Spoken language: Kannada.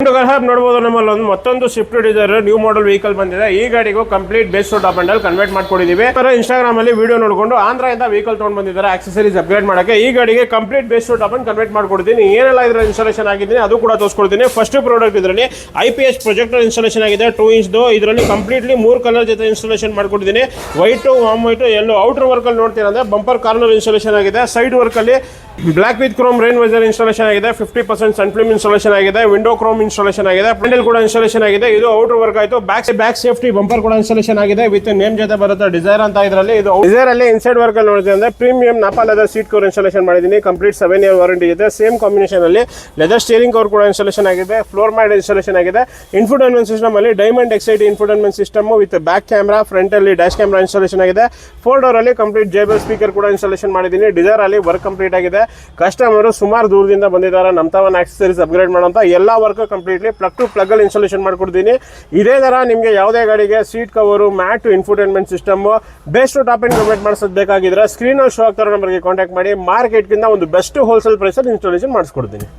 ನೋಡಬಹುದು ನಮ್ಮಲ್ಲಿ ಒಂದು ಮತ್ತೊಂದು Swift Dzire new model vehicle ಬಂದಿದೆ. ಈ ಗಾಡಿಗೂ complete base top and convert ಮಾಡ್ಕೊಂಡಿದೀವಿ. ಇನ್ಸ್ಟಾಗ್ರಾಮ್ ಅಲ್ಲಿ ವಿಡಿಯೋ ನೋಡಿಕೊಂಡು ಆಂಧ್ರದಿಂದ ವೆಹಿಕಲ್ ತಗೊಂಡ್ ಬಂದಿದ್ದಾರೆ ಆಕ್ಸೆಸರೀಸ್ ಅಪ್ಗ್ರೇಡ್ ಮಾಡಕ್ಕೆ. ಈ ಗಾಡಿಗೆ complete base top and convert ಮಾಡ್ಕೊಡ್ತೀನಿ. ಏನೆಲ್ಲ ಇದ್ರ ಇನ್ಸ್ಟಾಲೇಷನ್ ಆಗಿದ್ದೀನಿ ಅದು ಕೂಡ ತೋರಿಸ್ಕೊಡ್ತೀನಿ. ಫಸ್ಟ್ ಪ್ರಾಡಕ್ಟ್ ಇದರಲ್ಲಿ IPS ಪ್ರೊಜೆಕ್ಟರ್ ಇನ್ಸ್ಟಾಲೇಷನ್ ಆಗಿದೆ 2 ಇಂಚ್. ಇದರಲ್ಲಿ ಕಂಪ್ಲೀಟ್ಲಿ 3 ಕಲರ್ ಜೊತೆ ಇನ್ಸ್ಟಾಲೇಷನ್ ಮಾಡ್ಕೊಡ್ತೀನಿ. White, warm white, yellow. Outer work ಅಲ್ಲಿ ನೋಡ್ತೀರಾ ಬಂಪರ್ ಕಾರ್ನರ್ ಇನ್ಸ್ಟಾಲೇಷನ್ ಆಗಿದೆ. ಸೈಡ್ ವರ್ಕ್ ಅಲ್ಲಿ black with chrome rain visor installation ಆಗಿದೆ. 50% ಸನ್ ಫಿಲ್ಮ್ ಇನ್ಸ್ಟಾಲೇಷನ್ ಆಗಿದೆ. ವಿಂಡೋ ಕ್ರೋಮ್ ಇನ್ಸ್ಟಾಲೇಷನ್ ಆಗಿದೆ. ಪ್ಯಾಂಡಲ್ ಕೂಡ ಇನ್ಸ್ಟಾಲೇಷನ್ ಆಗಿದೆ. ಇದು ಔಟರ್ ವರ್ಕ್ ಆಯ್ತು. ಬ್ಯಾಕ್ ಸೇಫ್ಟಿ ಬಂಪರ್ ಕೂಡ ಇನ್ಸ್ಟಾಲೇಷನ್ ಆಗಿದೆ. ವಿತ್ ನೇಮ್ ಜೊತೆ ಬರುತ್ತೆ ಡಿಸೈರ್ ಅಂತ. ಇದರಲ್ಲಿ ಇದು ಡಿಸೈರ್ ಅಲ್ಲಿ ಇನ್ಸೈಡ್ ವರ್ಕ್ ಅಲ್ಲಿ ನೋಡಿದ್ರೆ ಅಂದ್ರೆ premium Napa leather seat cover installation ಮಾಡಿದ್ದೀನಿ. ಕಂಪ್ಲೀಟ್ 7 ಇಯರ್ ವಾರಂಟಿ ಇದೆ. ಸೇಮ್ ಕಾಂಬಿನೇಷನ್ ಅಲ್ಲಿ ಲೆದರ್ ಸ್ಟೀರಿಂಗ್ ಕವರ್ ಕೂಡ ಇನ್ಸ್ಟಾಲೇಷನ್ ಆಗಿದೆ. ಫ್ಲೋರ್ ಮ್ಯಾಟ್ ಇನ್ಸ್ಟಾಲೇಷನ್ ಆಗಿದೆ. ಇನ್ಫೋಟೈನ್ಮೆಂಟ್ ಸಿಸ್ಟಮ್ ಅಲ್ಲಿ diamond excite infotainment system with back camera, front ಅಲ್ಲಿ ಡ್ಯಾಶ್ ಕ್ಯಾಮ್ರಾ ಇನ್ಸ್ಟಾಲೇಷನ್ ಆಗಿದೆ. 4 ಡೋರ್ ಅಲ್ಲಿ ಕಂಪ್ಲೀಟ್ JBL ಸ್ಪೀಕರ್ ಕೂಡ ಇನ್ಸ್ಟಾಲೇಷನ್ ಮಾಡಿದ್ದೀನಿ. ಡಿಸೈರ್ ಅಲ್ಲಿ ವರ್ಕ್ ಕಂಪ್ಲೀಟ್ ಆಗಿದೆ. ಕಸ್ಟಮರ್ ಸುಮಾರು ದೂರದಿಂದ ಬಂದಿದ್ದಾರೆ ನಮ್ಮ ತವನ್ ಆಕ್ಸೆಸರೀಸ್ ಅಪ್ಗ್ರೇಡ್ ಮಾಡೋಂತ. ಎಲ್ಲ work completely plug to plug ಅಲ್ಲಿ ಇನ್ಸ್ಟಾಲೇಷನ್ ಮಾಡ್ಕೊಡ್ತೀನಿ. ಇದೇ ತರ ನಿಮಗೆ ಯಾವುದೇ ಗಾಡಿಗೆ seat cover, mat, infotainment system, base to top and convert ಮಾಡಿಸೋದು ಬೇಕಾಗಿದ್ರೆ ಸ್ಕ್ರೀನ್ ಅಲ್ಲಿ ಶೋ ಆಗ್ತಾರೋ ನಂಬರ್ಗೆ ಕಾಂಟ್ಯಾಕ್ಟ್ ಮಾಡಿ. ಮಾರ್ಕೆಟ್ ಗಿಂತ ಒಂದು ಬೆಸ್ಟ್ ಹೋಲ್ಸೇಲ್ ಪ್ರೈಸ್ ಅಲ್ಲಿ ಇನ್ಸ್ಟಾಲೇಷನ್ ಮಾಡಿಸ್ಕೊಡ್ತೀನಿ.